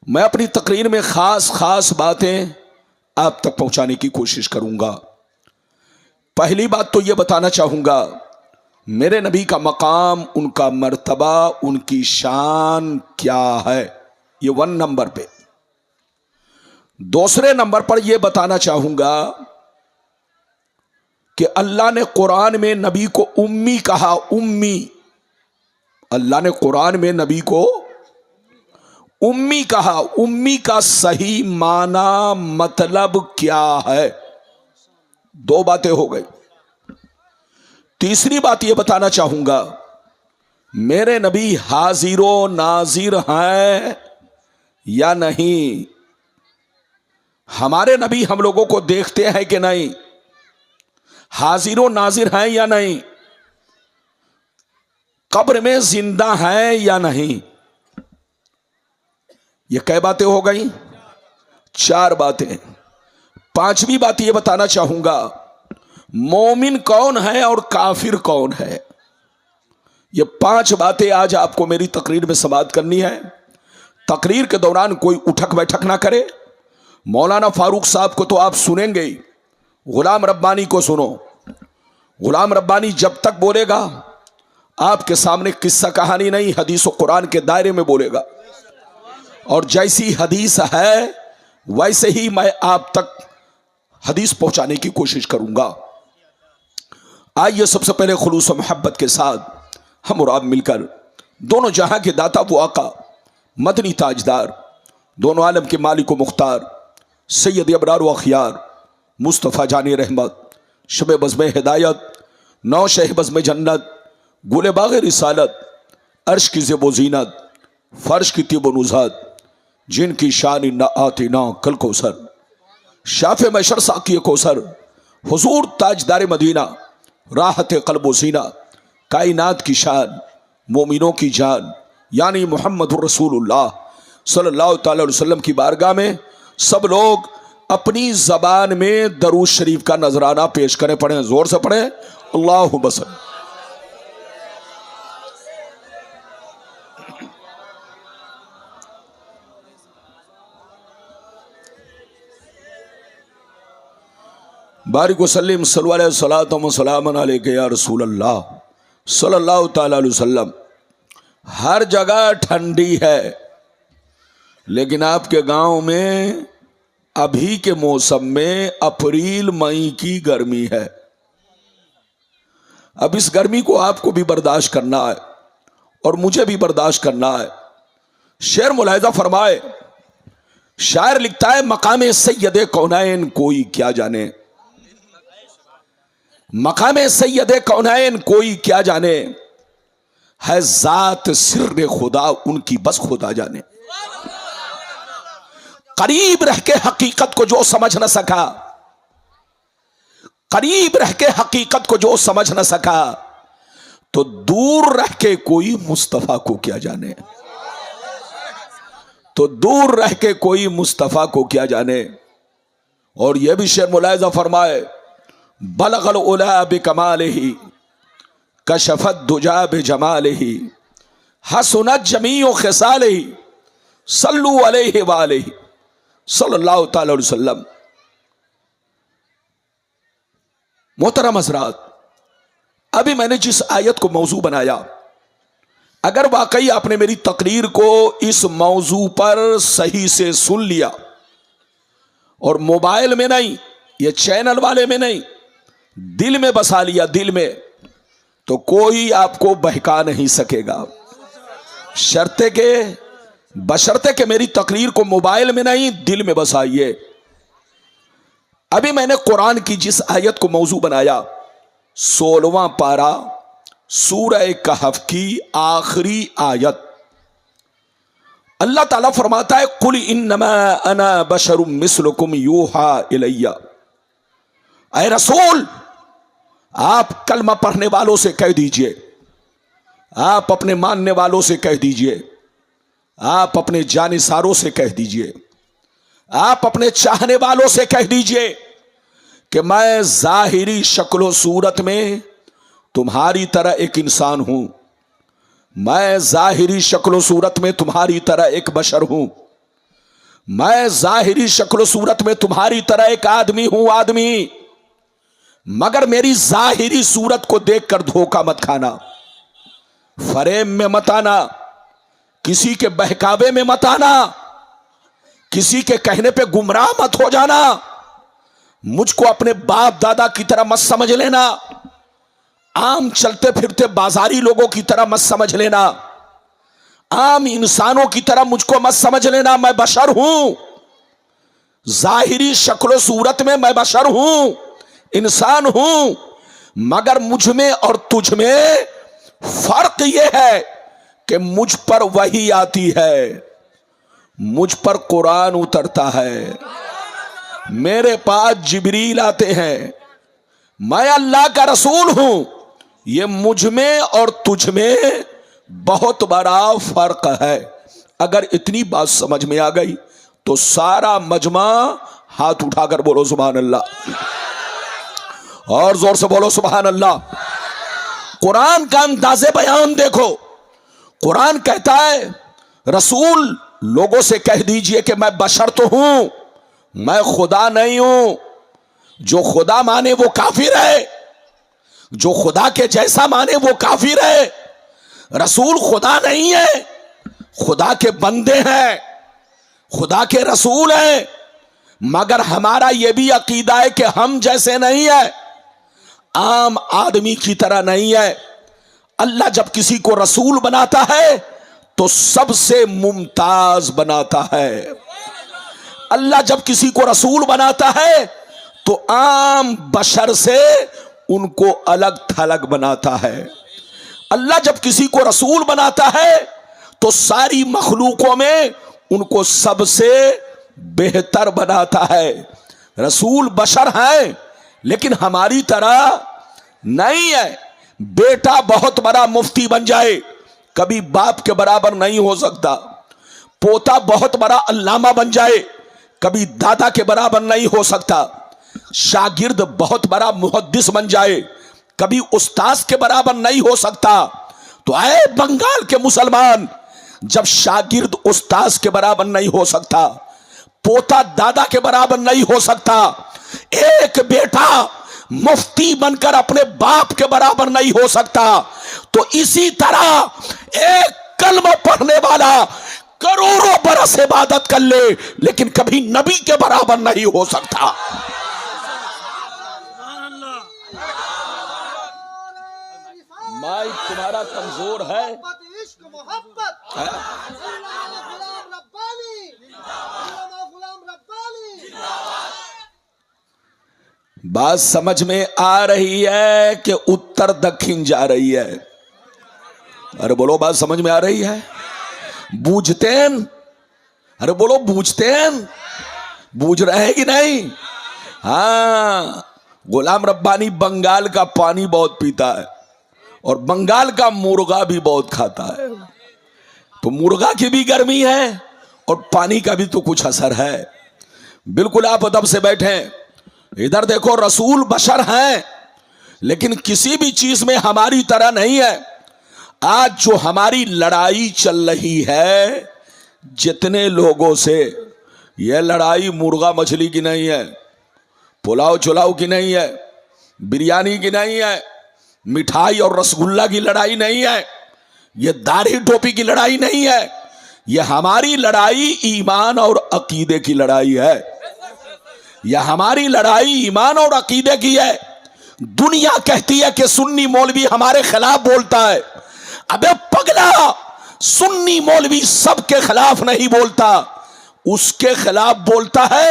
میں اپنی تقریر میں خاص باتیں آپ تک پہنچانے کی کوشش کروں گا۔ پہلی بات تو یہ بتانا چاہوں گا میرے نبی کا مقام، ان کا مرتبہ، ان کی شان کیا ہے، یہ 1 نمبر پہ۔ دوسرے نمبر پر یہ بتانا چاہوں گا کہ اللہ نے قرآن میں نبی کو امی کہا، امی۔ اللہ نے قرآن میں نبی کو امی کہا، امی کا صحیح معنی مطلب کیا ہے؟ 2 باتیں ہو گئی۔ تیسری بات یہ بتانا چاہوں گا میرے نبی حاضر و ناظر ہیں یا نہیں؟ ہمارے نبی ہم لوگوں کو دیکھتے ہیں کہ نہیں؟ حاضر و ناظر ہیں یا نہیں؟ قبر میں زندہ ہیں یا نہیں؟ یہ کئی باتیں ہو گئی؟ 4 باتیں۔ 5ویں بات یہ بتانا چاہوں گا مومن کون ہے اور کافر کون ہے۔ یہ 5 باتیں آج آپ کو میری تقریر میں سماعت کرنی ہے۔ تقریر کے دوران کوئی اٹھک بیٹھک نہ کرے۔ مولانا فاروق صاحب کو تو آپ سنیں گے ہی، غلام ربانی کو سنو۔ غلام ربانی جب تک بولے گا آپ کے سامنے قصہ کہانی نہیں، حدیث و قرآن کے دائرے میں بولے گا، اور جیسی حدیث ہے ویسے ہی میں آپ تک حدیث پہنچانے کی کوشش کروں گا۔ آئیے سب سے پہلے خلوص و محبت کے ساتھ ہم اور آپ مل کر دونوں جہاں کے داتا وہ آقا، مدنی تاجدار، دونوں عالم کے مالک و مختار، سید ابرار و اخیار، مصطفیٰ جان رحمت، شب بزم ہدایت، نو شہ بزم جنت، گل باغ رسالت، عرش کی زیب و زینت، فرش کی طیب و نزہت، جن کی شان نہ آتی نہ کل کوثر، شاف محشر ساقی کوثر، حضور تاجدار مدینہ، راحت قلب و سینہ، کائنات کی شان، مومنوں کی جان، یعنی محمد الرسول اللہ صلی اللہ تعالی علیہ وسلم کی بارگاہ میں سب لوگ اپنی زبان میں درود شریف کا نذرانہ پیش کریں۔ پڑھیں، زور سے پڑھیں، اللہم صل۔ بارک وسلم صلو علیہ الصلاۃ والسلام علیک یا رسول اللہ صلی اللہ تعالی علیہ وسلم۔ ہر جگہ ٹھنڈی ہے، لیکن آپ کے گاؤں میں ابھی کے موسم میں اپریل مئی کی گرمی ہے۔ اب اس گرمی کو آپ کو بھی برداشت کرنا ہے اور مجھے بھی برداشت کرنا ہے۔ شعر ملاحظہ فرمائے، شاعر لکھتا ہے مقام سید کونین کوئی کیا جانے، مقام سید کونین کوئی کیا جانے، ہے ذات سر خدا ان کی بس خدا جانے۔ قریب رہ کے حقیقت کو جو سمجھ نہ سکا، قریب رہ کے حقیقت کو جو سمجھ نہ سکا، تو دور رہ کے کوئی مصطفیٰ کو کیا جانے، تو دور رہ کے کوئی مصطفیٰ کو کیا جانے۔ اور یہ بھی شعر ملاحظہ فرمائے، بلغ العلا بکمالہ کشف الدجی بجمالہ حسنت جمیع خصالہ صلو علیہ وآلہ صلی اللہ تعالی علیہ وسلم۔ محترم حضرات، ابھی میں نے جس آیت کو موضوع بنایا، اگر واقعی آپ نے میری تقریر کو اس موضوع پر صحیح سے سن لیا اور موبائل میں نہیں، یہ چینل والے میں نہیں، دل میں بسا لیا، دل میں، تو کوئی آپ کو بہکا نہیں سکے گا، بشرطے کہ میری تقریر کو موبائل میں نہیں دل میں بسائیے۔ ابھی میں نے قرآن کی جس آیت کو موضوع بنایا، 16واں پارہ سورہ کہف کی آخری آیت، اللہ تعالیٰ فرماتا ہے قل انما انا بشر مثلکم یوحی الی۔ اے رسول، آپ کلمہ پڑھنے والوں سے کہہ دیجئے، آپ اپنے ماننے والوں سے کہہ دیجئے، آپ اپنے جانثاروں سے کہہ دیجئے، آپ اپنے چاہنے والوں سے کہہ دیجئے کہ میں ظاہری شکل و صورت میں تمہاری طرح ایک انسان ہوں، میں ظاہری شکل و صورت میں تمہاری طرح ایک بشر ہوں، میں ظاہری شکل و صورت میں تمہاری طرح ایک آدمی ہوں آدمی، مگر میری ظاہری صورت کو دیکھ کر دھوکہ مت کھانا، فریب میں مت آنا، کسی کے بہکاوے میں مت آنا، کسی کے کہنے پہ گمراہ مت ہو جانا، مجھ کو اپنے باپ دادا کی طرح مت سمجھ لینا، عام چلتے پھرتے بازاری لوگوں کی طرح مت سمجھ لینا، عام انسانوں کی طرح مجھ کو مت سمجھ لینا، میں بشر ہوں، ظاہری شکل و صورت میں بشر ہوں، انسان ہوں، مگر مجھ میں اور تجھ میں فرق یہ ہے کہ مجھ پر وحی آتی ہے، مجھ پر قرآن اترتا ہے، میرے پاس جبریل آتے ہیں، میں اللہ کا رسول ہوں، یہ مجھ میں اور تجھ میں بہت بڑا فرق ہے۔ اگر اتنی بات سمجھ میں آ گئی تو سارا مجمع ہاتھ اٹھا کر بولو سبحان اللہ، اور زور سے بولو سبحان اللہ۔ قرآن کا انداز بیان دیکھو، قرآن کہتا ہے رسول لوگوں سے کہہ دیجئے کہ میں بشر تو ہوں، میں خدا نہیں ہوں، جو خدا مانے وہ کافر ہے، جو خدا کے جیسا مانے وہ کافر ہے، رسول خدا نہیں ہے، خدا کے بندے ہیں، خدا کے رسول ہیں، مگر ہمارا یہ بھی عقیدہ ہے کہ ہم جیسے نہیں ہے، عام آدمی کی طرح نہیں ہے۔ اللہ جب کسی کو رسول بناتا ہے تو سب سے ممتاز بناتا ہے، اللہ جب کسی کو رسول بناتا ہے تو عام بشر سے ان کو الگ تھلگ بناتا ہے، اللہ جب کسی کو رسول بناتا ہے تو ساری مخلوقوں میں ان کو سب سے بہتر بناتا ہے۔ رسول بشر ہیں لیکن ہماری طرح نہیں ہے، بیٹا بہت بڑا مفتی بن جائے کبھی باپ کے برابر نہیں ہو سکتا، پوتا بہت بڑا علامہ بن جائے کبھی دادا کے برابر نہیں ہو سکتا، شاگرد بہت بڑا محدث بن جائے کبھی استاذ کے برابر نہیں ہو سکتا۔ تو اے بنگال کے مسلمان، جب شاگرد استاذ کے برابر نہیں ہو سکتا، پوتا دادا کے برابر نہیں ہو سکتا، ایک بیٹا مفتی بن کر اپنے باپ کے برابر نہیں ہو سکتا، تو اسی طرح ایک کلمہ پڑھنے والا کروڑوں برس عبادت کر لے لیکن کبھی نبی کے برابر نہیں ہو سکتا۔ مائک تمہارا کمزور ہے، بات سمجھ میں آ رہی ہے کہ اتر دکھن جا رہی ہے؟ ارے بولو بات سمجھ میں آ رہی ہے؟ بوجھتے ہیں؟ ارے بولو بوجھتے ہیں؟ بوجھ رہے کہ نہیں؟ ہاں، غلام ربانی بنگال کا پانی بہت پیتا ہے اور بنگال کا مرغا بھی بہت کھاتا ہے، تو مرغا کی بھی گرمی ہے اور پانی کا بھی تو کچھ اثر ہے۔ بالکل آپ ادب سے بیٹھیں، ادھر دیکھو، رسول بشر ہیں لیکن کسی بھی چیز میں ہماری طرح نہیں ہے۔ آج جو ہماری لڑائی چل رہی ہے جتنے لوگوں سے، یہ لڑائی مرغا مچھلی کی نہیں ہے، پلاؤ چلاؤ کی نہیں ہے، بریانی کی نہیں ہے، مٹھائی اور رسگلہ کی لڑائی نہیں ہے، یہ داڑھی ٹوپی کی لڑائی نہیں ہے، یہ ہماری لڑائی ایمان اور عقیدے کی لڑائی ہے، یہ ہماری لڑائی ایمان اور عقیدے کی ہے۔ دنیا کہتی ہے کہ سنی مولوی ہمارے خلاف بولتا ہے، ابے پگلا، سنی مولوی سب کے خلاف نہیں بولتا، اس کے خلاف بولتا ہے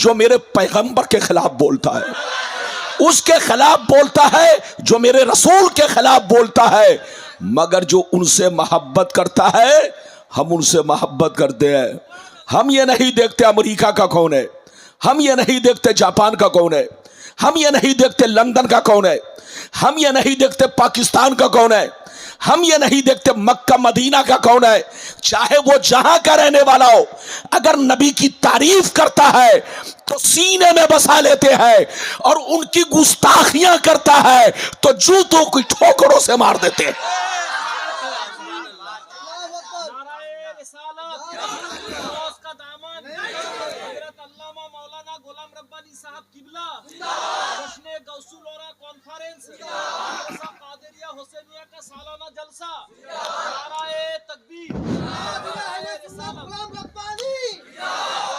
جو میرے پیغمبر کے خلاف بولتا ہے، اس کے خلاف بولتا ہے جو میرے رسول کے خلاف بولتا ہے، مگر جو ان سے محبت کرتا ہے ہم ان سے محبت کرتے ہیں۔ ہم یہ نہیں دیکھتے امریکہ کا کون ہے، ہم یہ نہیں دیکھتے جاپان کا کون ہے، ہم یہ نہیں دیکھتے لندن کا کون ہے، ہم یہ نہیں دیکھتے پاکستان کا کون ہے، ہم یہ نہیں دیکھتے مکہ مدینہ کا کون ہے، چاہے وہ جہاں کا رہنے والا ہو، اگر نبی کی تعریف کرتا ہے تو سینے میں بسا لیتے ہیں، اور ان کی گستاخیاں کرتا ہے تو جوتوں کی ٹھوکروں سے مار دیتے ہیں۔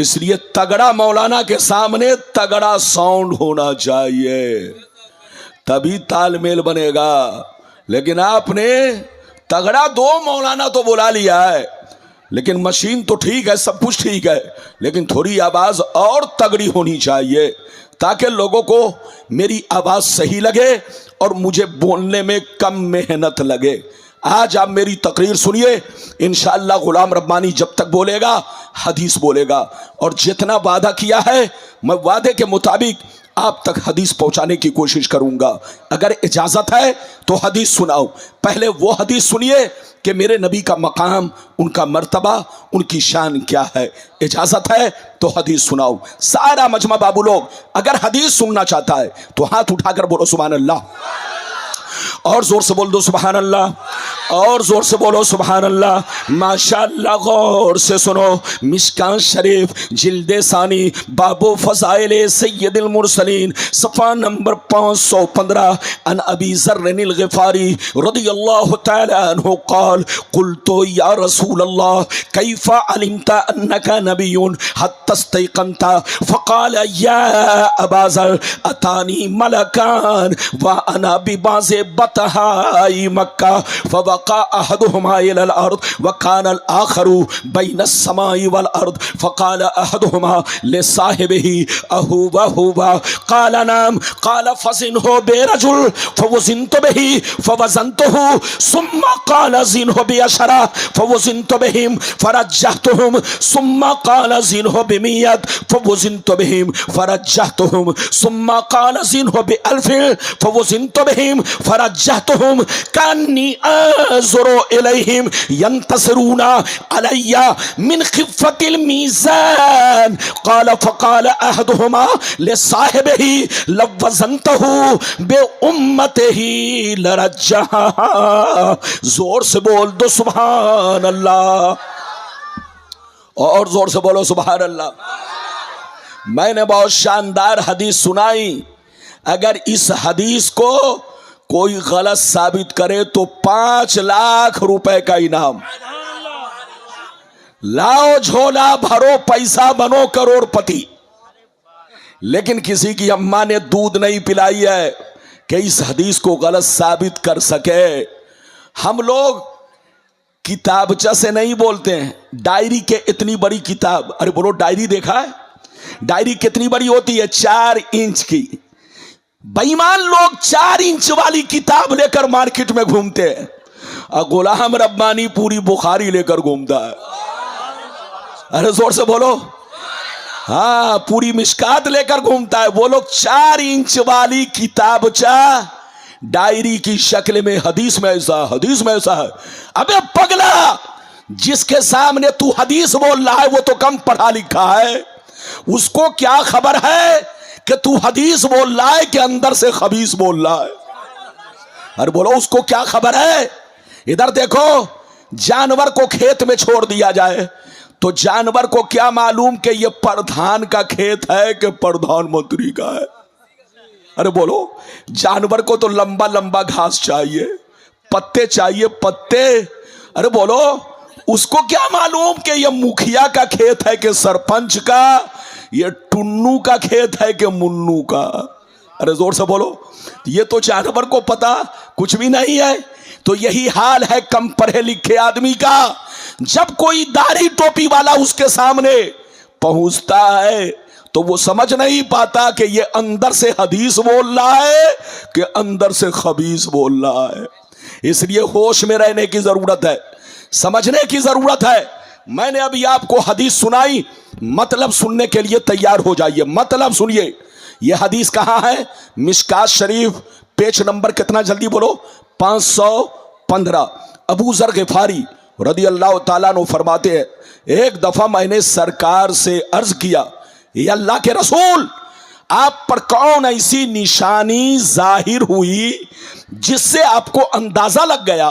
اس لیے تگڑا مولانا کے سامنے تگڑا ساؤنڈ ہونا چاہیے، تبھی تال میل بنے گا. لیکن آپ نے تگڑا دو مولانا تو بلا لیا ہے، لیکن مشین تو ٹھیک ہے، سب کچھ ٹھیک ہے، لیکن تھوڑی آواز اور تگڑی ہونی چاہیے تاکہ لوگوں کو میری آواز صحیح لگے اور مجھے بولنے میں کم محنت لگے. آج آپ میری تقریر سنیے، انشاءاللہ غلام ربانی جب تک بولے گا حدیث بولے گا، اور جتنا وعدہ کیا ہے میں وعدے کے مطابق آپ تک حدیث پہنچانے کی کوشش کروں گا. اگر اجازت ہے تو حدیث سناؤ. پہلے وہ حدیث سنیے کہ میرے نبی کا مقام، ان کا مرتبہ، ان کی شان کیا ہے. اجازت ہے تو حدیث سناؤ. سارا مجمع بابو لوگ اگر حدیث سننا چاہتا ہے تو ہاتھ اٹھا کر بولو سبحان اللہ، اور زور سے بول دو سبحان اللہ، اور زور سے بولو سبحان اللہ. ماشاءاللہ غور سے سنو، مشکاۃ شریف جلد ثانی باب فضائل سید المرسلین صفحہ نمبر 515 عن ابی ذر الغفاری رضی اللہ تعالی عنہ قال قلت یا رسول اللہ کیف علمت انک نبی حتی استیقنت فقال یا ابا ذر اتانی ملکان وانا ببعض بطحاء مکہ فوقع احدهما الى الارض وكان الاخر بين السماء والارض فقال احدهما لصاحبه اهو قال نعم قال فزنه برجل فوزنت به فوزنته ثم قال زنه بعشرة فوزنت بهم فرجحتهم ثم قال زنه بمئة فوزنت بهم فرجحتهم ثم قال زنه بألف فوزنت بهم فرجحتهم كأني انظر الیہم ینتصرون علی من خفة الميزان قال فقال احدهما لصاحبه لو وزنته بامته لرجحها. زور سے بول دو سبحان اللہ، اور زور سے بولو سبحان اللہ. میں نے بہت شاندار حدیث سنائی، اگر اس حدیث کو کوئی غلط ثابت کرے تو 5 لاکھ روپے کا انعام. لاؤ جھولا بھرو پیسہ بنو کروڑ پتی. لیکن کسی کی اماں نے دودھ نہیں پلائی ہے کہ اس حدیث کو غلط ثابت کر سکے. ہم لوگ کتابچہ سے نہیں بولتے ہیں، ڈائری کے اتنی بڑی کتاب، ارے بولو ڈائری دیکھا ہے؟ ڈائری کتنی بڑی ہوتی ہے؟ 4 انچ کی. بےمان لوگ 4 انچ والی کتاب لے کر مارکیٹ میں گھومتے ہیں، اور غلام ربانی پوری بخاری لے کر گھومتا ہے. ارے زور سے بولو، ہاں پوری مشکات لے کر گھومتا ہے. وہ لوگ 4 انچ والی کتاب ڈائری کی شکل میں حدیث میں ایسا، حدیث میں ایسا ہے. ابے پگلا، جس کے سامنے تو حدیث بول رہا ہے وہ تو کم پڑھا لکھا ہے، اس کو کیا خبر ہے کہ تو حدیث بول رہا ہے کہ اندر سے خبیث بول رہا ہے. ارے بولو اس کو کیا خبر ہے؟ ادھر دیکھو، جانور کو کھیت میں چھوڑ دیا جائے تو جانور کو کیا معلوم کہ یہ پردھان کا کھیت ہے کہ پردھان منتری کا ہے. ارے بولو، جانور کو تو لمبا لمبا گھاس چاہیے، پتے چاہیے، پتے. ارے بولو، اس کو کیا معلوم کہ یہ مکھیا کا کھیت ہے کہ سرپنچ کا، یہ ٹنو کا کھیت ہے کہ منو کا. ارے زور سے بولو، یہ تو جانور کو پتا کچھ بھی نہیں ہے. تو یہی حال ہے کم پڑھے لکھے آدمی کا. جب کوئی داڑھی ٹوپی والا اس کے سامنے پہنچتا ہے تو وہ سمجھ نہیں پاتا کہ یہ اندر سے حدیث بول رہا ہے کہ اندر سے خبیث بول رہا ہے. اس لیے ہوش میں رہنے کی ضرورت ہے، سمجھنے کی ضرورت ہے. میں نے ابھی آپ کو حدیث سنائی، مطلب سننے کے لیے تیار ہو جائیے. مطلب سنیے. یہ حدیث کہاں ہے؟ مشکاۃ شریف پیج نمبر کتنا؟ جلدی بولو. 515. ابو ذر غفاری رضی اللہ تعالیٰ عنہ فرماتے ہیں، ایک دفعہ میں نے سرکار سے عرض کیا، یہ اللہ کے رسول، آپ پر کون ایسی نشانی ظاہر ہوئی جس سے آپ کو اندازہ لگ گیا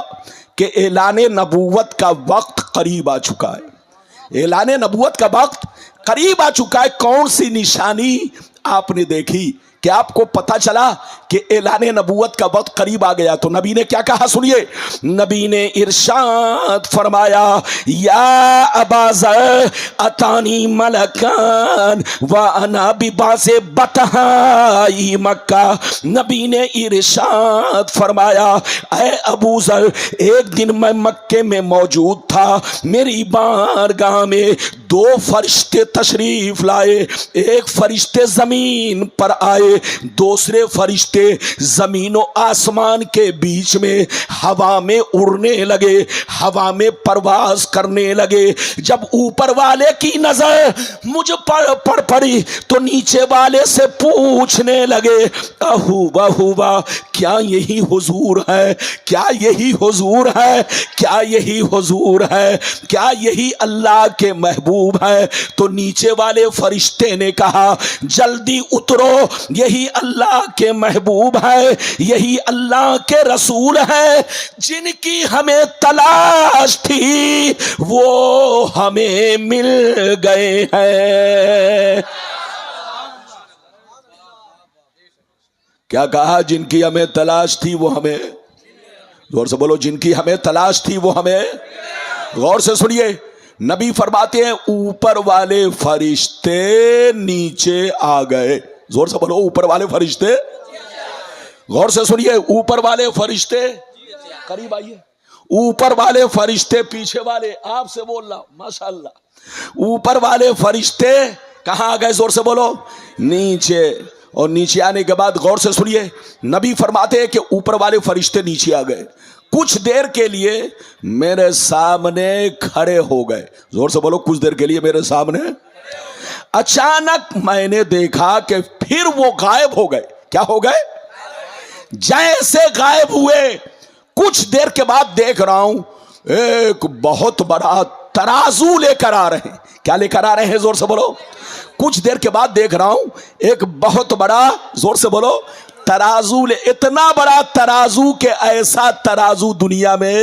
کہ اعلان نبوت کا وقت قریب آ چکا ہے؟ اعلان نبوت کا وقت قریب آ چکا ہے. کون سی نشانی آپ نے دیکھی کہ آپ کو پتا چلا کہ اعلان نبوت کا وقت قریب آ گیا تو نبی نے کیا کہا سنیے. نبی نے ارشاد فرمایا یا ابا ذر اتانی ملکان وانا ببعض بطحاء مکہ. نبی نے ارشاد فرمایا اے ابو ذر ایک دن میں مکے میں موجود تھا, میری بارگاہ میں دو فرشتے تشریف لائے. ایک فرشتے زمین پر آئے, دوسرے فرشتے زمین و آسمان کے بیچ میں ہوا میں اڑنے لگے, ہوا میں پرواز کرنے لگے. جب اوپر والے کی نظر مجھ پر پڑ پڑی تو نیچے والے سے پوچھنے لگے اہوبا کیا یہی حضور ہے, کیا یہی حضور ہے, کیا یہی حضور ہے, کیا یہی اللہ کے محبوب ہے. تو نیچے والے فرشتے نے کہا جلدی اترو, یہی اللہ کے محبوب ہے, یہی اللہ کے رسول ہے جن کی ہمیں تلاش تھی وہ ہمیں مل گئے ہیں. کیا کہا؟ جن کی ہمیں تلاش تھی وہ ہمیں, زور سے بولو, جن کی ہمیں تلاش تھی وہ ہمیں. غور سے سنیے, نبی فرماتے ہیں اوپر والے فرشتے نیچے آ گئے. زور سے بولو, اوپر والے فرشتے. غور سے سنیے, اوپر والے فرشتے قریب آئیے, اوپر والے فرشتے پیچھے والے, آپ سے بول رہا ماشاءاللہ, اوپر والے فرشتے کہاں آ گئے؟ زور سے بولو, نیچے. اور نیچے آنے کے بعد غور سے سنیے, نبی فرماتے ہیں کہ اوپر والے فرشتے نیچے آ گئے, کچھ دیر کے لیے میرے سامنے کھڑے ہو گئے. زور سے بولو, کچھ دیر کے لیے میرے سامنے. اچانک میں نے دیکھا کہ پھر وہ غائب ہو گئے. کیا ہو گئے؟ جیسے غائب ہوئے کچھ دیر کے بعد دیکھ رہا ہوں ایک بہت بڑا ترازو لے کر آ رہے ہیں. کیا لے کر آ رہے ہیں؟ زور سے بولو. کچھ دیر کے بعد دیکھ رہا ہوں ایک بہت بڑا, زور سے بولو, ترازو لے. اتنا بڑا ترازو کہ ایسا ترازو دنیا میں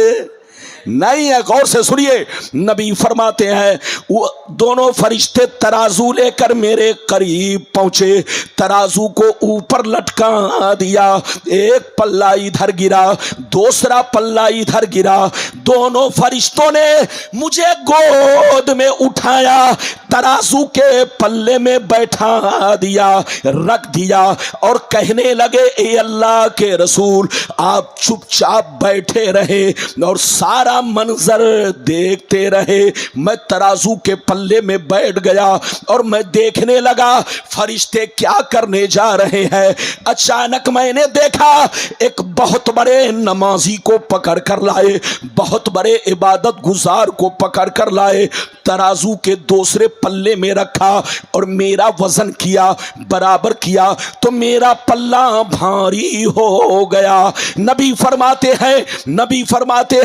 نہیں ہے. غور سے سنیے, نبی فرماتے ہیں وہ دونوں فرشتے ترازو لے کر میرے قریب پہنچے, ترازو کو اوپر لٹکا دیا, ایک پلہ ادھر گرا, دوسرا پلہ ادھر گرا. دونوں فرشتوں نے مجھے گود میں اٹھایا, ترازو کے پلے میں بیٹھا دیا, رکھ دیا اور کہنے لگے اے اللہ کے رسول آپ چپ چاپ بیٹھے رہے اور سارا منظر دیکھتے رہے. میں ترازو کے پلے میں بیٹھ گیا اور میں دیکھنے لگا فرشتے کیا کرنے جا رہے ہیں. اچانک میں نے دیکھا ایک بہت بڑے نمازی کو پکڑ کر لائے, بہت بڑے عبادت گزار کو پکڑ کر لائے, ترازو کے دوسرے پلے میں رکھا اور میرا وزن کیا, برابر کیا تو میرا پلہ بھاری ہو گیا. نبی فرماتے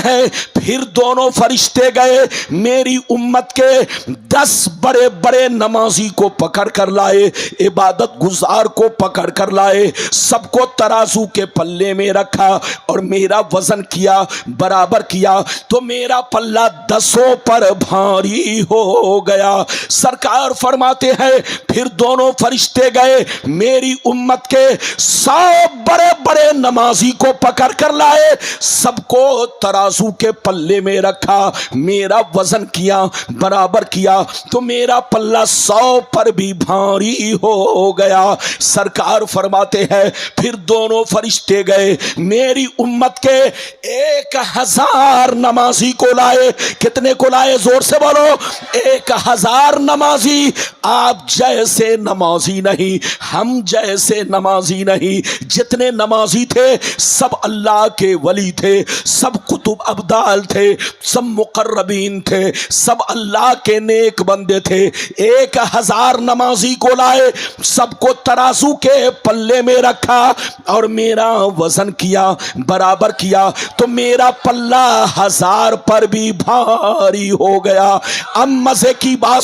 ہیں پھر دونوں فرشتے گئے میری امت کے 10 بڑے بڑے نمازی کو پکڑ کر لائے, عبادت گزار کو پکڑ کر لائے, سب کو ترازو کے پلے میں رکھا اور میرا وزن کیا, برابر کیا تو میرا پلہ 10 پر بھاری ہو گیا. سرکار فرماتے ہیں پھر دونوں فرشتے گئے میری امت کے 100 بڑے بڑے نمازی کو پکڑ کر لائے, سب کو ترازو کے پلے میں رکھا, میرا وزن کیا, برابر کیا تو میرا پلہ 100 پر بھی بھاری ہو گیا. سرکار فرماتے ہیں پھر دونوں فرشتے گئے میری امت کے 1000 نمازی کو لائے. کتنے کو لائے؟ زور سے بولو, 1000 نمازی. آپ جیسے نمازی نہیں, ہم جیسے نمازی نہیں, جتنے نمازی تھے سب اللہ کے ولی تھے, سب قطب ابدال تھے, سب مقربین تھے, سب اللہ کے نیک بندے تھے. 1000 نمازی کو لائے, سب کو ترازو کے پلے میں رکھا اور میرا وزن کیا, برابر کیا تو میرا پلہ 1000 پر بھی بھاری ہو گیا. اب مزے کی بات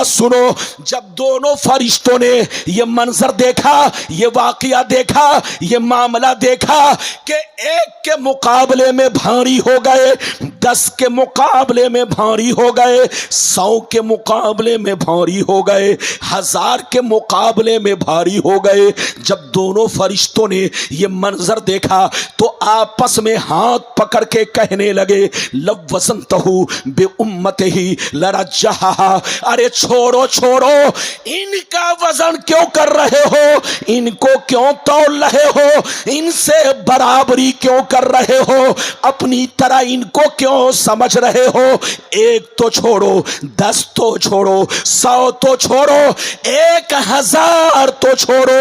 سنو, جب دونوں فرشتوں نے یہ منظر دیکھا, یہ واقعہ دیکھا, یہ معاملہ دیکھا کہ ایک کے مقابلے میں بھاری ہو گئے، 10 کے مقابلے میں بھاری ہو گئے، 100 کے مقابلے میں بھاری ہو گئے، 1000 کے مقابلے میں بھاری ہو گئے۔ جب دونوں فرشتوں نے یہ منظر دیکھا تو آپس میں ہاتھ پکڑ کے کہنے لگے لو وزنتہ بامتہ لرجحھا، ارے چھوڑو چھوڑو، ان کا وزن کیوں کر رہے ہو، ان کو کیوں تول رہے ہو، ان سے برابری کیوں کر رہے ہو، اپنی طرح ان کو کیوں سمجھ رہے ہو؟ ایک تو چھوڑو، 10 تو چھوڑو، 100 تو چھوڑو، 1000 تو چھوڑو،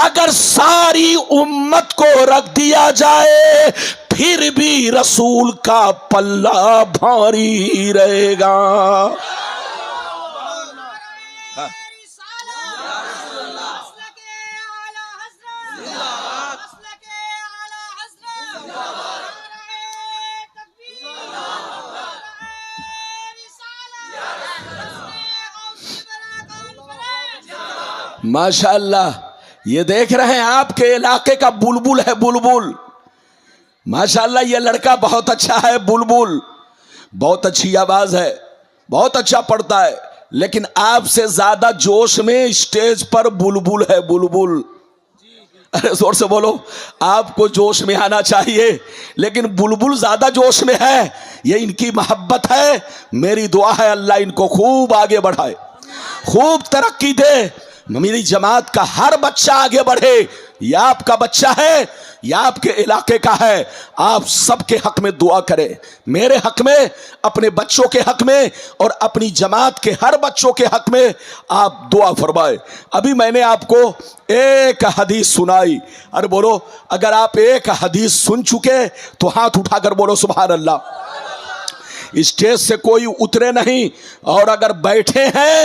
اگر ساری امت کو رکھ دیا جائے پھر بھی رسول کا پلہ بھاری رہے گا۔ ماشاء اللہ، یہ دیکھ رہے ہیں آپ کے علاقے کا بلبل ہے، بلبل، ماشاء اللہ یہ لڑکا بہت اچھا ہے، بلبل، بہت اچھی آواز ہے، بہت اچھا پڑھتا ہے، لیکن آپ سے زیادہ جوش میں اسٹیج پر بلبل ہے، بلبل۔ ارے زور سے بولو، آپ کو جوش میں آنا چاہیے، لیکن بلبل زیادہ جوش میں ہے، یہ ان کی محبت ہے۔ میری دعا ہے اللہ ان کو خوب آگے بڑھائے، خوب ترقی دے، میری جماعت کا ہر بچہ آگے بڑھے۔ یہ آپ کا بچہ ہے، یہ آپ کے علاقے کا ہے، آپ سب کے حق میں دعا کریں، میرے حق میں، اپنے بچوں کے حق میں، اور اپنی جماعت کے ہر بچوں کے حق میں آپ دعا فرمائے۔ ابھی میں نے آپ کو ایک حدیث سنائی، ارے بولو، اگر آپ ایک حدیث سن چکے تو ہاتھ اٹھا کر بولو سبحان اللہ۔ اسٹیج سے کوئی اترے نہیں، اور اگر بیٹھے ہیں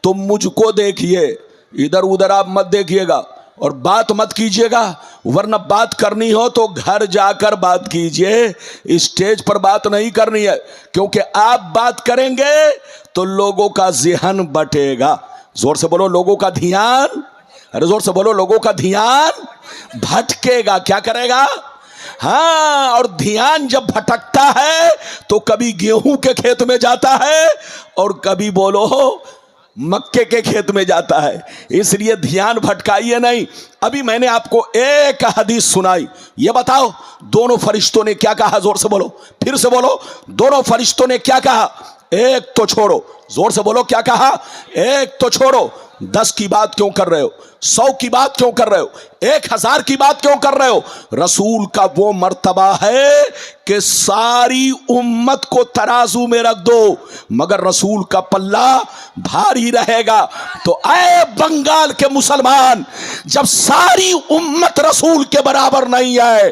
تو مجھ کو دیکھیے، ادھر ادھر آپ مت دیکھیے گا، اور بات مت کیجیے گا، ورنہ بات کرنی ہو تو گھر جا کر بات کیجیے، اسٹیج پر بات نہیں کرنی ہے، کیونکہ آپ بات کریں گے تو لوگوں کا ذہن بٹے گا۔ زور سے بولو، لوگوں کا دھیان، ارے زور سے بولو، لوگوں کا دھیان بھٹکے گا۔ کیا کرے گا؟ ہاں، اور دھیان جب بھٹکتا ہے تو کبھی گیہوں کے کھیت میں جاتا ہے اور کبھی بولو مکے کے کھیت میں جاتا ہے، اس لیے دھیان بھٹکائیے نہیں۔ ابھی میں نے آپ کو ایک حدیث سنائی، یہ بتاؤ دونوں فرشتوں نے کیا کہا؟ زور سے بولو، پھر سے بولو، دونوں فرشتوں نے کیا کہا؟ ایک تو چھوڑو، زور سے بولو، کیا کہا؟ ایک تو چھوڑو۔ 10 کی بات کیوں کر رہے ہو؟ 100 کی بات کیوں کر رہے ہو؟ 1000 کی بات کیوں کر رہے ہو؟ رسول کا وہ مرتبہ ہے کہ ساری امت کو ترازو میں رکھ دو مگر رسول کا پلہ بھاری رہے گا۔ تو اے بنگال کے مسلمان، جب ساری امت رسول کے برابر نہیں ہے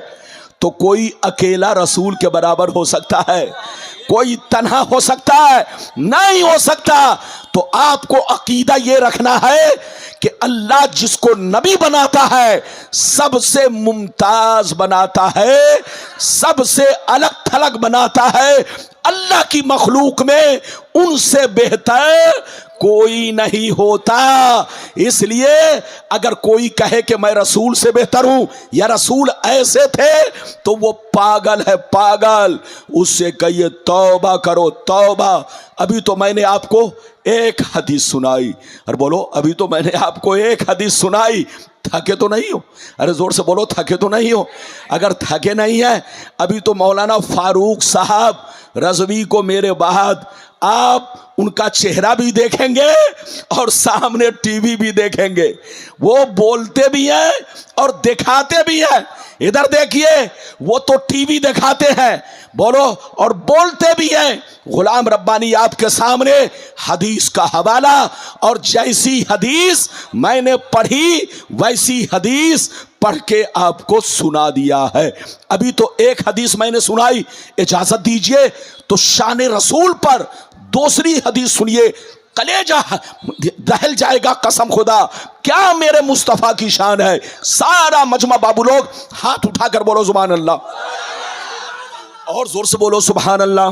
تو کوئی اکیلا رسول کے برابر ہو سکتا ہے؟ کوئی تنہا ہو سکتا ہے؟ نہیں ہو سکتا۔ تو آپ کو عقیدہ یہ رکھنا ہے کہ اللہ جس کو نبی بناتا ہے سب سے ممتاز بناتا ہے، سب سے الگ تھلگ بناتا ہے۔ اللہ کی مخلوق میں ان سے بہتر کوئی نہیں ہوتا۔ اس لیے اگر کوئی کہے کہ میں رسول سے بہتر ہوں یا رسول ایسے تھے تو وہ پاگل ہے، پاگل۔ اس سے کہیے توبہ کرو، توبہ۔ ابھی تو میں نے آپ کو ایک حدیث سنائی، اور بولو ابھی تو میں نے آپ کو ایک حدیث سنائی، تھکے تو نہیں ہو؟ ارے زور سے بولو، تھکے تو نہیں ہو؟ اگر تھکے نہیں ہیں، ابھی تو مولانا فاروق صاحب رضوی کو میرے بعد آپ ان کا چہرہ بھی دیکھیں گے اور سامنے ٹی وی بھی دیکھیں گے، وہ بولتے بھی ہیں اور دکھاتے بھی ہیں۔ ادھر دیکھیے، وہ تو ٹی وی دکھاتے ہیں، بولو، اور بولتے بھی ہیں۔ غلام ربانی آپ کے سامنے حدیث کا حوالہ، اور جیسی حدیث میں نے پڑھی ویسی حدیث پڑھ کے آپ کو سنا دیا ہے۔ ابھی تو ایک حدیث میں نے سنائی، اجازت دیجئے تو شان رسول پر دوسری حدیث سنیے، کلیجہ دہل جائے گا قسم خدا، کیا میرے مصطفیٰ کی شان ہے۔ سارا مجمع بابو لوگ ہاتھ اٹھا کر بولو سبحان اللہ، اور زور سے بولو سبحان اللہ،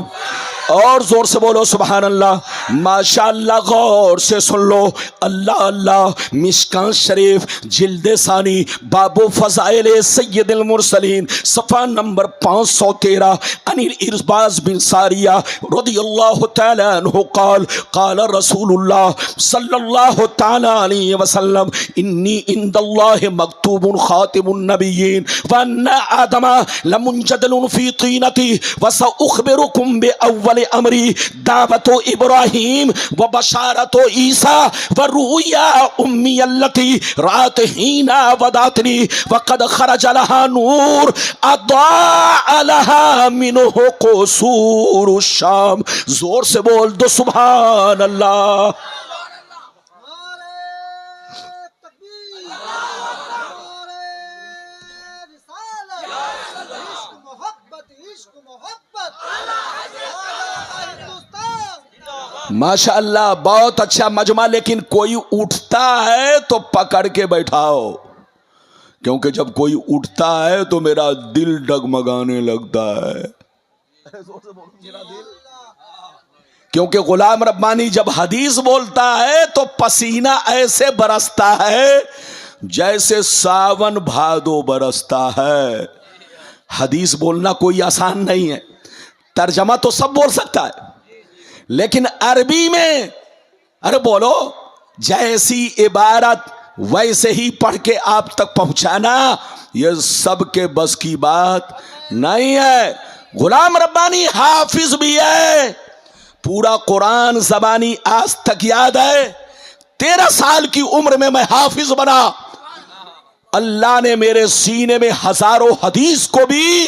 اور زور سے بولو سبحان اللہ. ماشاء اللہ. غور سے سن لو. اللہ اللہ مشکان شریف جلد ثانی باب فضائل سید المرسلین صفحہ نمبر 513 عن الارباز بن ساریہ رضی اللہ تعالی عنہ قال قال رسول اللہ صلی اللہ تعالی علیہ وسلم انی عند اللہ مکتوب خاتم النبیین وان آدم لمنجدل فی طینتی وسأخبرکم بأول امری دعوت ابراہیم وبشارت عیسیٰ ورؤیا امی التی رات ہینا وداتنی وقد خرج لها نور اضاء لها منه قصور الشام. زور سے بول دو سبحان اللہ. ماشاء اللہ بہت اچھا مجمع. لیکن کوئی اٹھتا ہے تو پکڑ کے بیٹھاؤ, کیونکہ جب کوئی اٹھتا ہے تو میرا دل ڈگمگانے لگتا ہے. کیونکہ غلام ربانی جب حدیث بولتا ہے تو پسینہ ایسے برستا ہے جیسے ساون بھادو برستا ہے. حدیث بولنا کوئی آسان نہیں ہے. ترجمہ تو سب بول سکتا ہے, لیکن عربی میں ارے بولو جیسی عبارت ویسے ہی پڑھ کے آپ تک پہنچانا یہ سب کے بس کی بات نہیں ہے. غلام ربانی حافظ بھی ہے, پورا قرآن زبانی آج تک یاد ہے. 13 سال کی عمر میں حافظ بنا. اللہ نے میرے سینے میں ہزاروں حدیث کو بھی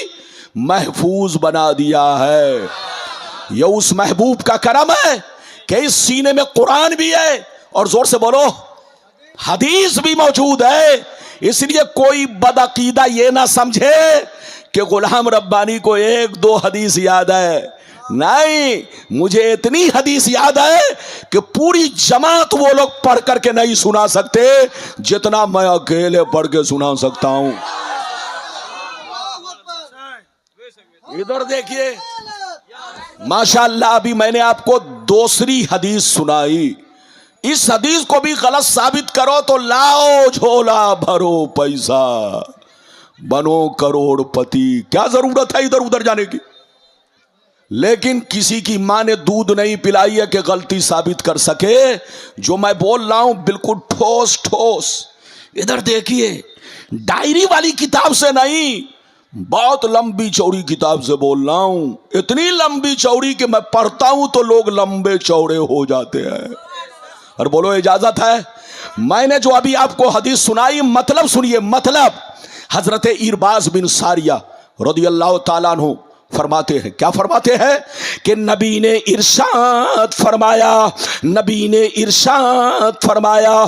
محفوظ بنا دیا ہے. یہ اس محبوب کا کرم ہے کہ اس سینے میں قرآن بھی ہے اور زور سے بولو حدیث بھی موجود ہے. اس لیے کوئی بدعقیدہ یہ نہ سمجھے کہ غلام ربانی کو 1-2 حدیث یاد ہے. نہیں, مجھے اتنی حدیث یاد ہے کہ پوری جماعت وہ لوگ پڑھ کر کے نہیں سنا سکتے جتنا میں اکیلے پڑھ کے سنا سکتا ہوں. ادھر دیکھیے ماشاء اللہ. ابھی میں نے آپ کو دوسری حدیث سنائی. اس حدیث کو بھی غلط ثابت کرو تو لاؤ جھولا بھرو پیسہ بنو کروڑ پتی. کیا ضرورت ہے ادھر ادھر جانے کی؟ لیکن کسی کی ماں نے دودھ نہیں پلائی ہے کہ غلطی ثابت کر سکے. جو میں بول رہا ہوں بالکل ٹھوس ٹھوس. ادھر دیکھیے, ڈائری والی کتاب سے نہیں, بہت لمبی چوڑی کتاب سے بول رہا ہوں. اتنی لمبی چوڑی کہ میں پڑھتا ہوں تو لوگ لمبے چوڑے ہو جاتے ہیں. اور بولو اجازت ہے؟ میں نے جو ابھی آپ کو حدیث سنائی مطلب سنیے. مطلب حضرت ارباز بن ساریہ رضی اللہ تعالیٰ عنہ فرماتے ہیں. کیا فرماتے ہیں؟ کہ نبی نے ارشاد فرمایا, نبی نے ارشاد فرمایا,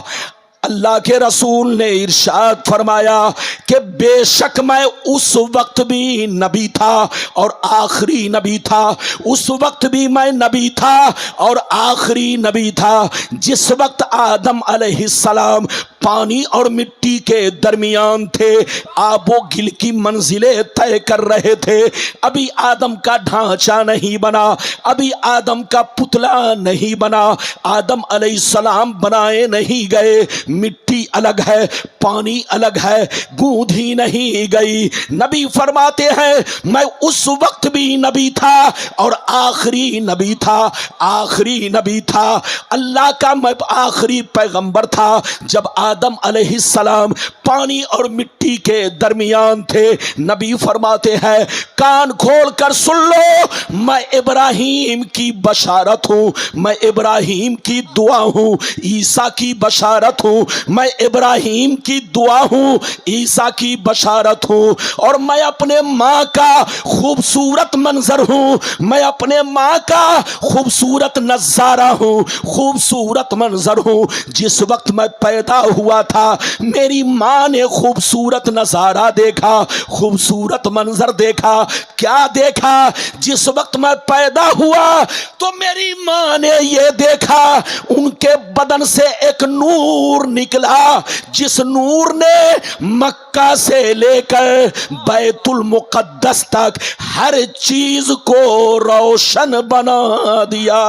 اللہ کے رسول نے ارشاد فرمایا کہ بے شک میں اس وقت بھی نبی تھا اور آخری نبی تھا. اس وقت بھی میں نبی تھا اور آخری نبی تھا جس وقت آدم علیہ السلام پانی اور مٹی کے درمیان تھے, آب و گل کی منزلیں طے کر رہے تھے. ابھی آدم کا ڈھانچہ نہیں بنا, ابھی آدم کا پتلا نہیں بنا, آدم علیہ السلام بنائے نہیں گئے. مٹی الگ ہے, پانی الگ ہے, گوندھ ہی نہیں گئی. نبی فرماتے ہیں میں اس وقت بھی نبی تھا اور آخری نبی تھا. آخری نبی تھا, اللہ کا میں آخری پیغمبر تھا جب آدم علیہ السلام پانی اور مٹی کے درمیان تھے. نبی فرماتے ہیں کان کھول کر سن لو, میں ابراہیم کی بشارت ہوں, میں ابراہیم کی دعا ہوں, عیسیٰ کی بشارت ہوں, میں ابراہیم کی دعا ہوں, عیسیٰ کی بشارت ہوں, اور میں اپنے ماں کا خوبصورت منظر ہوں, میں اپنے ماں کا خوبصورت نظارہ ہوں, خوبصورت منظر ہوں. جس وقت میں پیدا ہوا ہوا تھا میری ماں نے خوبصورت نظارہ دیکھا, خوبصورت منظر دیکھا. کیا دیکھا؟ جس وقت میں پیدا ہوا تو میری ماں نے یہ دیکھا ان کے بدن سے ایک نور نکلا, جس نور نے مکہ سے لے کر بیت المقدس تک ہر چیز کو روشن بنا دیا.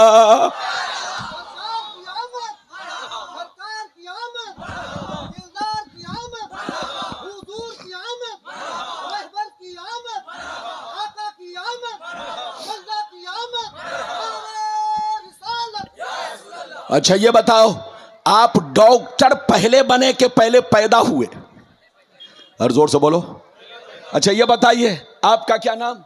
اچھا یہ بتاؤ, آپ ڈاکٹر پہلے بنے کہ پہلے پیدا ہوئے؟ اور زور سے بولو. اچھا یہ بتائیے آپ کا کیا نام؟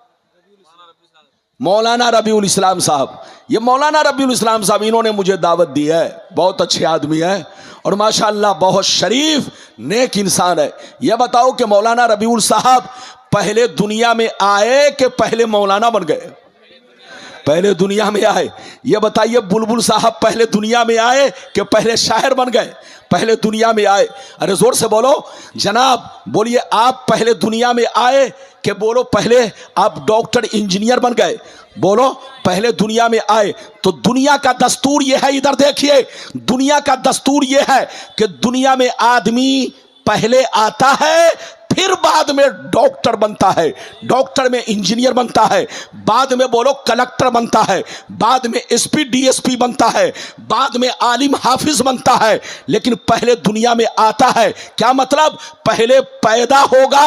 مولانا ربیع الاسلام صاحب. یہ مولانا ربیع الاسلام صاحب انہوں نے مجھے دعوت دی ہے, بہت اچھے آدمی ہے اور ماشاءاللہ بہت شریف نیک انسان ہے. یہ بتاؤ کہ مولانا ربیع صاحب پہلے دنیا میں آئے کہ پہلے مولانا بن گئے؟ پہلے دنیا میں آئے. یہ بتائیے بلبل صاحب پہلے دنیا میں آئے کہ پہلے شاعر بن گئے؟ پہلے دنیا میں آئے. ارے زور سے بولو جناب, بولیے آپ پہلے دنیا میں آئے کہ بولو پہلے آپ ڈاکٹر انجینئر بن گئے؟ بولو پہلے دنیا میں آئے. تو دنیا کا دستور یہ ہے, ادھر دیکھیے, دنیا کا دستور یہ ہے کہ دنیا میں آدمی پہلے آتا ہے پھر بعد میں ڈاکٹر بنتا ہے, ڈاکٹر میں انجینئر بنتا ہے, بعد میں بولو کلکٹر بنتا ہے, بعد میں S P D S P بنتا ہے, بعد میں عالم حافظ بنتا ہے, لیکن پہلے دنیا میں آتا ہے. کیا مطلب؟ پہلے پیدا ہوگا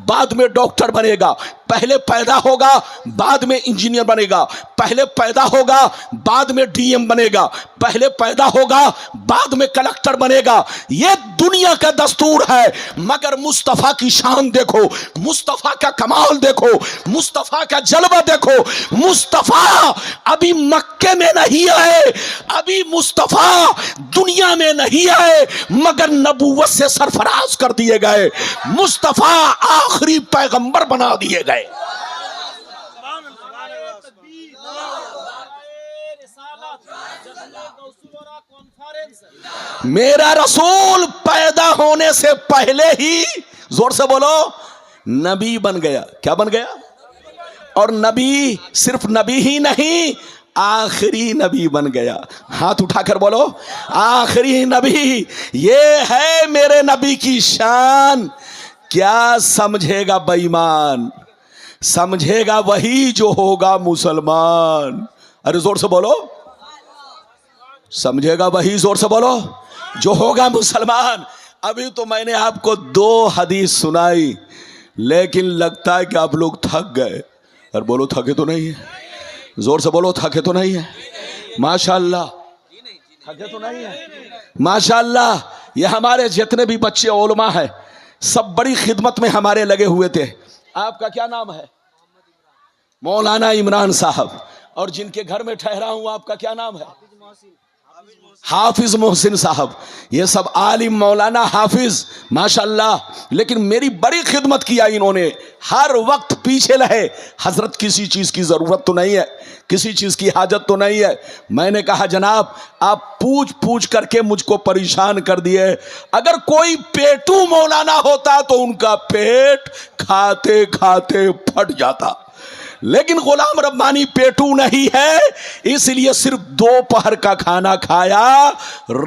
بعد میں ڈاکٹر بنے گا, پہلے پیدا ہوگا بعد میں انجینئر بنے گا, پہلے پیدا ہوگا بعد میں ڈی ایم بنے گا, پہلے پیدا ہوگا بعد میں کلکٹر بنے گا. یہ دنیا کا دستور ہے. مگر مصطفیٰ کی شان دیکھو, مصطفیٰ کا کمال دیکھو, مصطفیٰ کا جلوہ دیکھو. مصطفیٰ ابھی مکے میں نہیں آئے, ابھی مصطفیٰ دنیا میں نہیں آئے, مگر نبوت سے سرفراز کر دیے گئے. مصطفیٰ آخری پیغمبر بنا دیے گئے. میرا رسول پیدا ہونے سے پہلے ہی, زور سے بولو, نبی بن گیا. کیا بن گیا؟ اور نبی صرف نبی ہی نہیں, آخری نبی بن گیا. ہاتھ اٹھا کر بولو آخری نبی. یہ ہے میرے نبی کی شان. کیا سمجھے گا بے ایمان؟ سمجھے گا وہی جو ہوگا مسلمان. ارے زور سے بولو, سمجھے گا وہی, زور سے بولو, جو ہوگا مسلمان. ابھی تو میں نے آپ کو 2 حدیث سنائی, لیکن لگتا ہے کہ آپ لوگ تھک گئے. اور بولو تھکے تو نہیں ہے؟ زور سے بولو تھکے تو نہیں ہے؟ ماشاءاللہ تھکے تو نہیں ہے؟ ماشاءاللہ. یہ ہمارے جتنے بھی بچے علماء ہیں سب بڑی خدمت میں ہمارے لگے ہوئے تھے. آپ کا کیا نام ہے؟ مولانا عمران صاحب. اور جن کے گھر میں ٹھہرا ہوں آپ کا کیا نام ہے؟ حافظ محسن صاحب. یہ سب عالم مولانا حافظ ماشاءاللہ. لیکن میری بڑی خدمت کیا انہوں نے, ہر وقت پیچھے رہے. حضرت کسی چیز کی ضرورت تو نہیں ہے, کسی چیز کی حاجت تو نہیں ہے. میں نے کہا جناب آپ پوچھ پوچھ کر کے مجھ کو پریشان کر دیے. اگر کوئی پیٹو مولانا ہوتا تو ان کا پیٹ کھاتے کھاتے پھٹ جاتا, لیکن غلام ربانی پیٹو نہیں ہے, اس لیے صرف 2 پہر کا کھانا کھایا,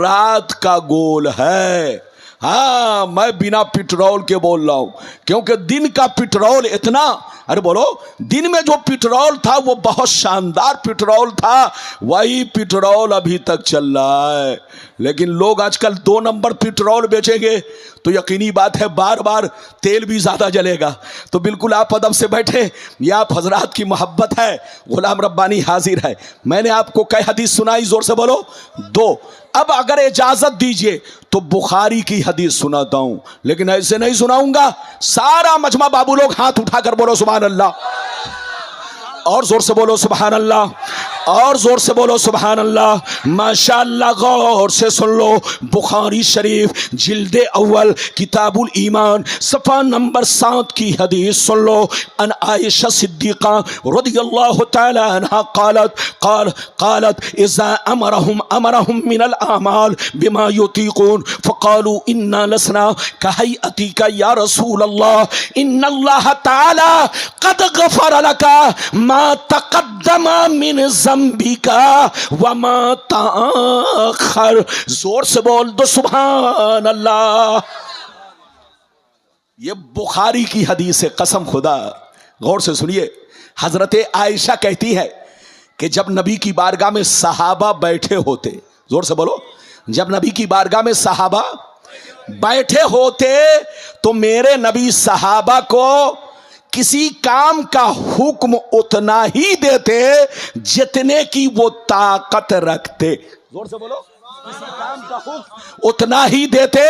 رات کا گول ہے. ہاں میں بنا پٹرول کے بول رہا ہوں, کیونکہ دن کا پٹرول اتنا, ارے بولو, دن میں جو پٹرول تھا وہ بہت شاندار پٹرول تھا, وہی پٹرول ابھی تک چل رہا ہے. لیکن لوگ آج کل 2 نمبر پٹرول بیچیں گے تو یقینی بات ہے بار بار تیل بھی زیادہ جلے گا. تو بالکل آپ ادب سے بیٹھے, یہ آپ حضرات کی محبت ہے. غلام ربانی حاضر ہے. میں نے آپ کو کئی حدیث سنائی, زور سے بولو 2. اب اگر اجازت دیجئے تو بخاری کی حدیث سناتا ہوں, لیکن ایسے نہیں سناؤں گا. سارا مجمع بابو لوگ ہاتھ اٹھا کر بولو سبحان اللہ, اور زور سے بولو سبحان اللہ, اور زور سے بولو سبحان اللہ. ماشاءاللہ غور سے سن لو. بخاری شریف جلد اول کتاب الایمان صفحہ نمبر 7 کی حدیث سن لو. ان عائشہ صدیقہ رضی اللہ تعالی عنہا قالت اذا امرهم من الاعمال بما يطيقون فقالوا انا لسنا كهيئتك يا رسول الله ان الله تعالى قد غفر لك ما تقدم من ذنبك وما تأخر. زور سے بول دو سبحان اللہ. یہ بخاری کی حدیث ہے قسم خدا. غور سے سنیے. حضرت عائشہ کہتی ہے کہ جب نبی کی بارگاہ میں صحابہ بیٹھے ہوتے, زور سے بولو, جب نبی کی بارگاہ میں صحابہ بیٹھے ہوتے تو میرے نبی صحابہ کو کسی کام کا حکم اتنا ہی دیتے جتنے کی وہ طاقت رکھتے. زور سے بولو. کسی کام کا حکم اتنا ہی دیتے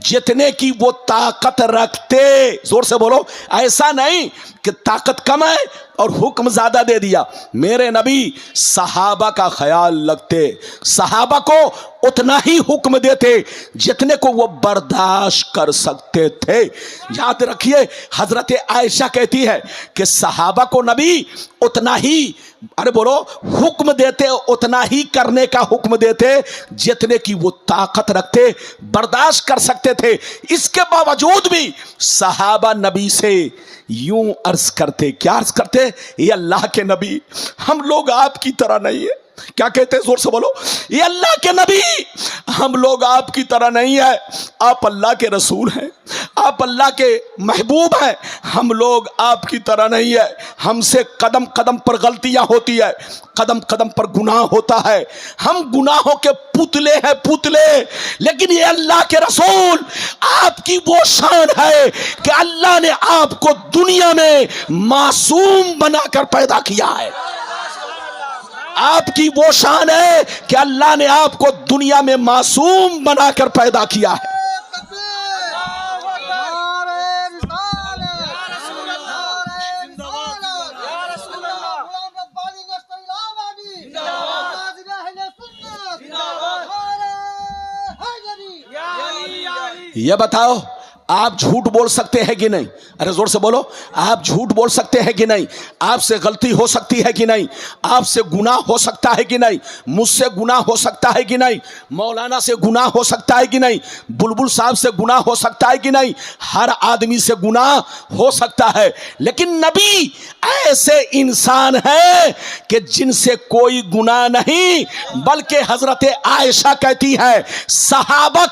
جتنے کی وہ طاقت رکھتے. زور سے بولو. ایسا نہیں کہ طاقت کم ہے اور حکم زیادہ دے دیا. میرے نبی صحابہ کا خیال رکھتے, صحابہ کو اتنا ہی حکم دیتے جتنے کو وہ برداشت کر سکتے تھے. یاد رکھیے حضرت عائشہ کہتی ہے کہ صحابہ کو نبی اتنا ہی, ارے بولو, حکم دیتے, اتنا ہی کرنے کا حکم دیتے جتنے کی وہ طاقت رکھتے, برداشت کر سکتے تھے. اس کے باوجود بھی صحابہ نبی سے یوں عرض کرتے. کیا عرض کرتے؟ یہ اللہ کے نبی, ہم لوگ آپ کی طرح نہیں ہے. کیا کہتے ہیں؟ زور سے بولو. یہ اللہ کے نبی, ہم لوگ آپ کی طرح نہیں ہے. آپ اللہ کے رسول ہیں, آپ اللہ کے محبوب ہیں, ہم لوگ آپ کی طرح نہیں ہے. ہم سے قدم قدم پر غلطیاں ہوتی ہے, قدم قدم پر گناہ ہوتا ہے. ہم گناہوں کے پتلے ہیں, پتلے. لیکن یہ اللہ کے رسول, آپ کی وہ شان ہے کہ اللہ نے آپ کو دنیا میں معصوم بنا کر پیدا کیا ہے. آپ کی وہ شان ہے کہ اللہ نے آپ کو دنیا میں معصوم بنا کر پیدا کیا ہے. یہ بتاؤ آپ جھوٹ بول سکتے ہیں کہ نہیں؟ ارے زور سے بولو. آپ جھوٹ بول سکتے ہیں کہ نہیں؟ آپ سے غلطی ہو سکتی ہے کہ نہیں؟ آپ سے گناہ ہو سکتا ہے کہ نہیں؟ مجھ سے گناہ ہو سکتا ہے کہ نہیں؟ مولانا سے گناہ ہو سکتا ہے کہ نہیں؟ بلبل صاحب سے گناہ ہو سکتا ہے کہ نہیں؟ ہر آدمی سے گناہ ہو سکتا ہے. لیکن نبی ایسے انسان ہیں کہ جن سے کوئی گناہ نہیں. بلکہ حضرت عائشہ کہتی ہے, صحابہ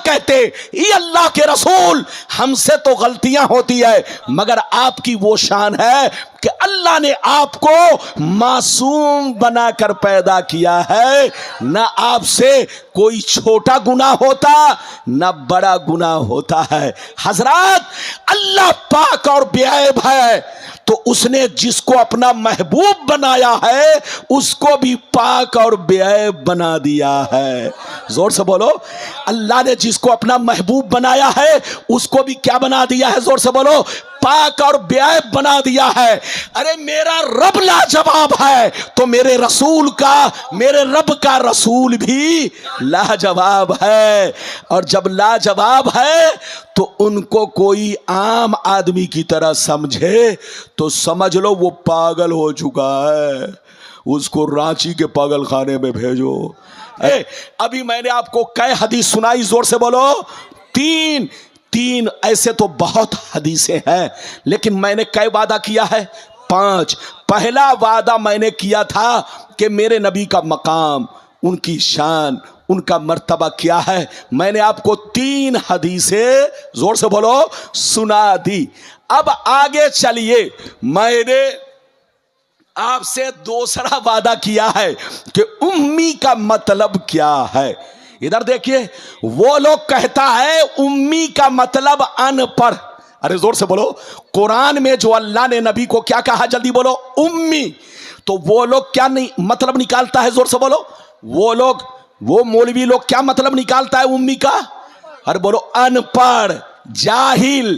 کہتے یہ اللہ کے رسول, ہم سے تو غلطیاں ہوتی ہے مگر آپ کی وہ شان ہے کہ اللہ نے آپ کو معصوم بنا کر پیدا کیا ہے. نہ آپ سے کوئی چھوٹا گناہ ہوتا نہ بڑا گناہ ہوتا ہے. حضرات, اللہ پاک اور بے عیب ہے تو اس نے جس کو اپنا محبوب بنایا ہے اس کو بھی پاک اور بے عیب بنا دیا ہے. زور سے بولو. اللہ نے جس کو اپنا محبوب بنایا ہے اس کو بھی کیا بنا دیا ہے؟ زور سے بولو. پاک اور بے عیب بنا دیا ہے. ارے میرا رب لاجواب ہے تو میرے رسول کا, میرے رب کا رسول بھی لاجواب ہے. اور جب لاجواب ہے تو ان کو کوئی عام آدمی کی طرح سمجھے تو سمجھ لو وہ پاگل ہو چکا ہے. اس کو رانچی کے پاگل خانے میں بھیجو. ابھی میں نے آپ کو کئی حدیث سنائی. زور سے بولو. تین ایسے تو بہت حدیثیں ہیں لیکن میں نے کئی وعدہ کیا ہے؟ 5. پہلا وعدہ میں نے کیا تھا کہ میرے نبی کا مقام, ان کی شان, ان کا مرتبہ کیا ہے. میں نے آپ کو 3 حدیثیں, زور سے بولو, سنا دی. اب آگے چلیے. میں نے آپ سے دوسرا وعدہ کیا ہے کہ امی کا مطلب کیا ہے. ادھر دیکھیے, وہ لوگ کہتا ہے امی کا مطلب ان پڑھ. ارے زور سے بولو. قرآن میں جو اللہ نے نبی کو کیا کہا؟ جلدی بولو. امی. تو وہ لوگ کیا نہیں مطلب نکالتا ہے؟ زور سے بولو. وہ مولوی لوگ کیا مطلب نکالتا ہے امی کا؟ ارے بولو. ان پڑھ, جاہل,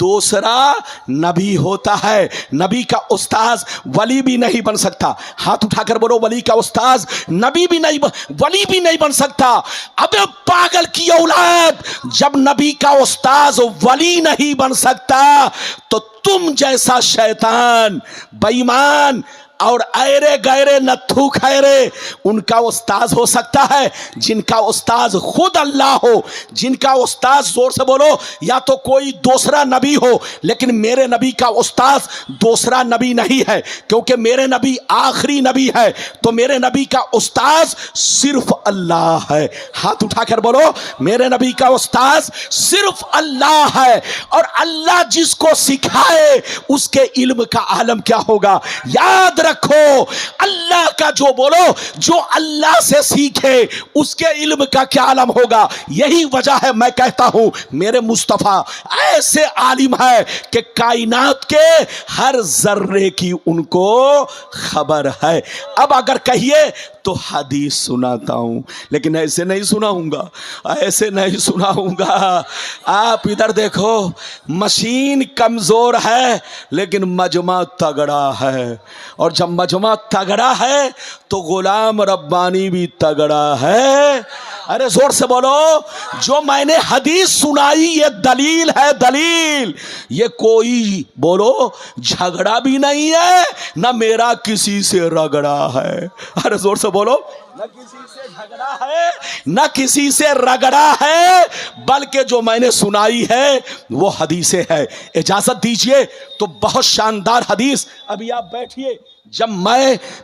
دوسرا نبی ہوتا ہے. نبی کا استاذ ولی بھی نہیں بن سکتا. ہاتھ اٹھا کر بولو ولی کا استاذ نبی بھی نہیں ولی بھی نہیں بن سکتا. ابے پاگل کی اولاد, جب نبی کا استاذ ولی نہیں بن سکتا تو تم جیسا شیطان بے ایمان اور ایرے گیرے نتھو خیرے ان کا استاذ ہو سکتا ہے, جن کا استاذ خود اللہ ہو, جن کا استاذ, زور سے بولو, یا تو کوئی دوسرا نبی ہو, لیکن میرے نبی کا استاذ دوسرا نبی نہیں ہے, کیونکہ میرے نبی آخری نبی ہے. تو میرے نبی کا استاذ صرف اللہ ہے. ہاتھ اٹھا کر بولو میرے نبی کا استاذ صرف اللہ ہے, اور اللہ جس کو سکھائے اس کے علم کا عالم کیا ہوگا. یاد رکھو اللہ کا جو بولو, جو اللہ سے سیکھے اس کے علم کا کیا عالم ہوگا. یہی وجہ ہے میں کہتا ہوں میرے مصطفیٰ ایسے عالم ہے کہ کائنات کے ہر ذرے کی ان کو خبر ہے. اب اگر کہیے تو حدیث سناتا ہوں, لیکن ایسے نہیں سناؤں گا, ایسے نہیں سناؤں گا. آپ ادھر دیکھو, مشین کمزور ہے لیکن مجمع تگڑا ہے, اور جب مجمع تگڑا ہے تو غلام ربانی بھی تگڑا ہے. ارے زور سے بولو, جو میں نے حدیث سنائی یہ دلیل ہے, دلیل. یہ کوئی بولو جھگڑا بھی نہیں ہے, نہ میرا کسی سے رگڑا ہے. ارے زور سے بولو, نہ کسی سے جھگڑا ہے نہ کسی سے رگڑا ہے, بلکہ جو میں نے سنائی ہے وہ حدیثیں ہے. اجازت دیجئے تو بہت شاندار حدیث, ابھی آپ بیٹھیے, جب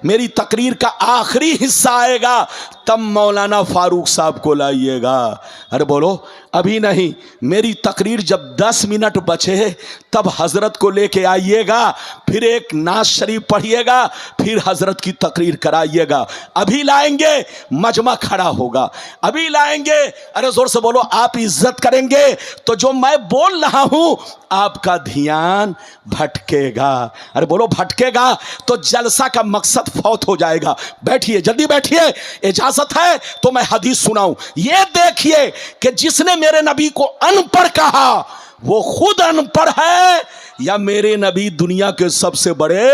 میری تقریر کا آخری حصہ آئے گا تب مولانا فاروق صاحب کو لائیے گا. ارے بولو ابھی نہیں, میری تقریر جب 10 منٹ بچے تب حضرت کو لے کے آئیے گا, پھر ایک نعت شریف پڑھیے گا, پھر حضرت کی تقریر کرائیے گا. ابھی لائیں گے مجمع کھڑا ہوگا, ابھی لائیں گے. ارے زور سے بولو, آپ عزت کریں گے تو جو میں بول رہا ہوں آپ کا دھیان بھٹکے گا. ارے بولو بھٹکے گا تو جلسہ کا مقصد فوت ہو جائے گا. بیٹھیے, جلدی بیٹھیے, اجازت ہے تو میں حدیث سناؤں. یہ دیکھیے کہ جس نے میرے نبی کو ان پڑھ کہا وہ خود ان پڑھ ہے یا میرے نبی دنیا کے سب سے بڑے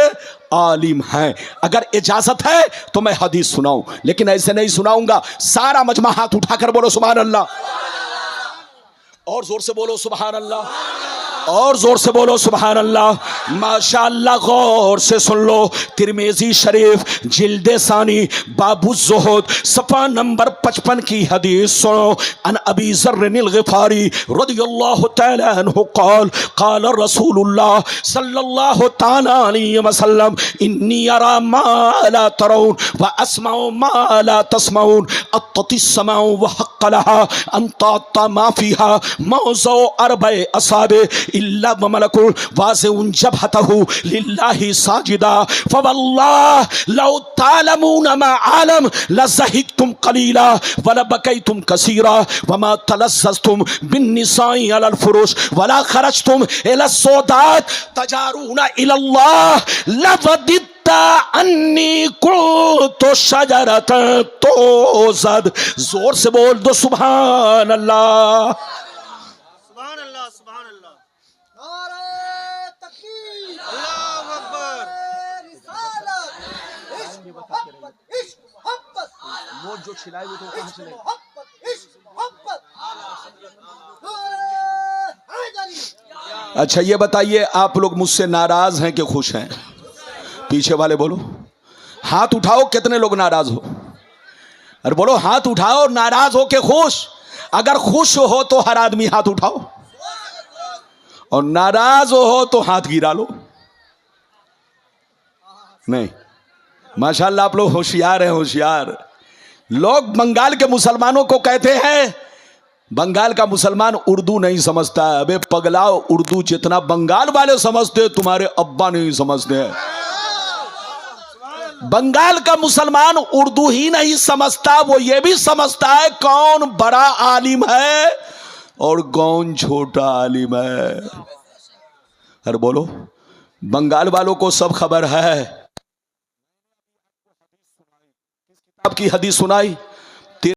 عالم ہیں. اگر اجازت ہے تو میں حدیث سناؤں, لیکن ایسے نہیں سناؤں گا. سارا مجمع ہاتھ اٹھا کر بولو سبحان اللہ, اور زور سے بولو سبحان اللہ, اور زور سے بولو سبحان اللہ. ماشاء اللہ, غور سے سن لو. ترمذی شریف جلد ثانی باب الزہد صفحہ نمبر 55 کی حدیث سنو. ان ابی ذر الغفاری رضی اللہ تعالی عنہ قال قال رسول اللہ صلی اللہ تعالی علیہ وسلم انی ارى ما لا ترون واسمع ما لا تسمعون اطت السماء وحق لها ان تعطى ما فيها موضع 4 اصابع الا وملك واسع جبهته لله ساجدا فوالله لو تعلمون ما عالم لزهقتم قليلا ولبكيتم كثيرا وما تلذذتم بالنساء على الفرش ولا خرجتم الى السودات تجارون الى الله لوددت انی کنت شجرۃ توزد. زور سے بول دو سبحان اللہ. سبحان اللہ, سبحان اللہ. نعرہ تکبیر، اللہ اکبر. رسالت، عشق محبت، عشق محبت، وہ جو چھلائے وہ تو کہاں عشق چلے. محبت، عشق محبت. نعرہ حیدری. اچھا یہ بتائیے آپ لوگ مجھ سے ناراض ہیں کہ خوش ہیں؟ پیچھے والے بولو, ہاتھ اٹھاؤ کتنے لوگ ناراض ہو. ارے بولو ہاتھ اٹھاؤ, ناراض ہو کہ خوش. اگر خوش ہو تو ہر آدمی ہاتھ اٹھاؤ, اور ناراض ہو تو ہاتھ گرا لو. نہیں, ماشاءاللہ آپ لوگ ہوشیار ہیں, ہوشیار لوگ. بنگال کے مسلمانوں کو کہتے ہیں, بنگال کا مسلمان اردو نہیں سمجھتا ہے. ابے پگلا, اردو جتنا بنگال والے سمجھتے تمہارے ابا نہیں سمجھتے ہیں. بنگال کا مسلمان اردو ہی نہیں سمجھتا, وہ یہ بھی سمجھتا ہے کون بڑا عالم ہے اور کون چھوٹا عالم ہے. ارے بولو, بنگال والوں کو سب خبر ہے. آپ کی حدیث سنائی